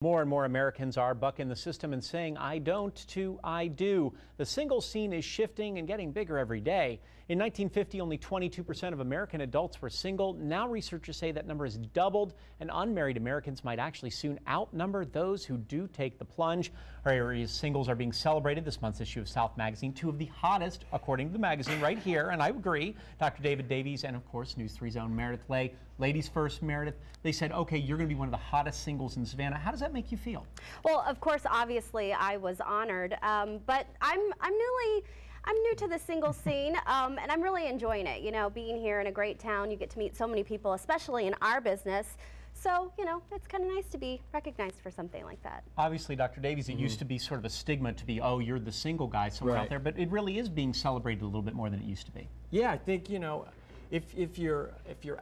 More and more Americans are bucking the system and saying I don't to I do. The single scene is shifting and getting bigger every day. In 1950, only 22% of American adults were single. Now researchers say that number has doubled, and unmarried Americans might actually soon outnumber those who do take the plunge. Our area's singles are being celebrated this month's issue of South Magazine. Two of the hottest, according to the magazine, right here, and I agree. Dr. David Davies and, of course, News 3's own Meredith Lay. Ladies first, Meredith. They said, okay, you're going to be one of the hottest singles in Savannah. How does that make you feel? Well, of course, obviously, I was honored, but I'm new to the single scene, and I'm really enjoying it. You know, being here in a great town, you get to meet so many people, especially in our business. So, you know, it's kind of nice to be recognized for something like that. Obviously, Dr. Davies, it used to be sort of a stigma to be, oh, you're the single guy somewhere out there, but it really is being celebrated a little bit more than it used to be. Yeah, I think, you know, if you're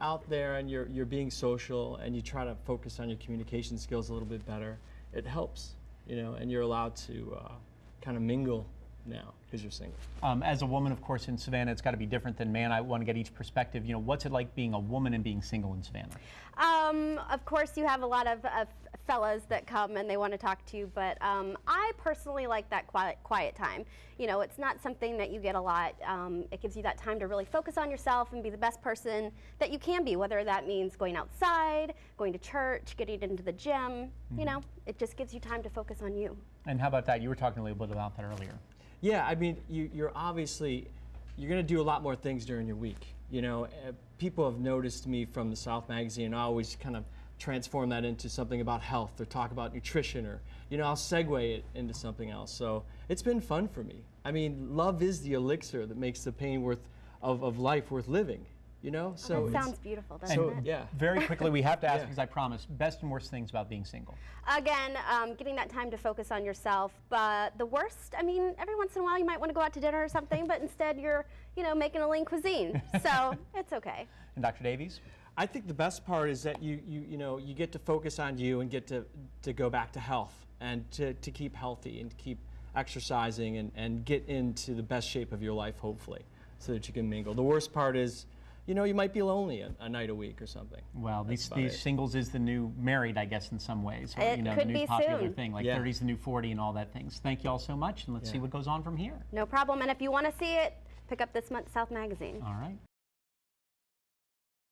out there and you're being social and you try to focus on your communication skills a little bit better, it helps, you know, and you're allowed to kind of mingle now because you're single. As a woman, of course, in Savannah, it's got to be different than man. I want to get each perspective. You know, what's it like being a woman and being single in Savannah? Of course, you have a lot of fellas that come and they want to talk to you, but I personally like that quiet time. You know, it's not something that you get a lot. It gives you that time to really focus on yourself and be the best person that you can be, whether that means going outside, going to church, getting into the gym. You know, it just gives you time to focus on you. And how about that? You were talking a little bit about that earlier. Yeah, I mean, you're obviously, you're going to do a lot more things during your week. You know, people have noticed me from the South Magazine. I always kind of transform that into something about health or talk about nutrition, or, you know, I'll segue it into something else. So it's been fun for me. I mean, love is the elixir that makes the pain of life worth living. You know, so that sounds beautiful, doesn't it? Yeah. Very quickly, we have to ask, because I promised, best and worst things about being single. Again, getting that time to focus on yourself. But the worst, I mean, every once in a while you might want to go out to dinner or something, but instead you're, you know, making a lean cuisine. So it's okay. And Dr. Davies? I think the best part is that you get to focus on you and get to go back to health and to keep healthy and to keep exercising and get into the best shape of your life, hopefully, so that you can mingle. The worst part is, you know, you might be lonely a night a week or something. Well, these singles is the new married, I guess, in some ways. Or, it you know, could the new be popular soon. thing, like 30's the new 40 and all that things. Thank you all so much, and let's see what goes on from here. No problem. And if you want to see it, pick up this month's South Magazine. All right.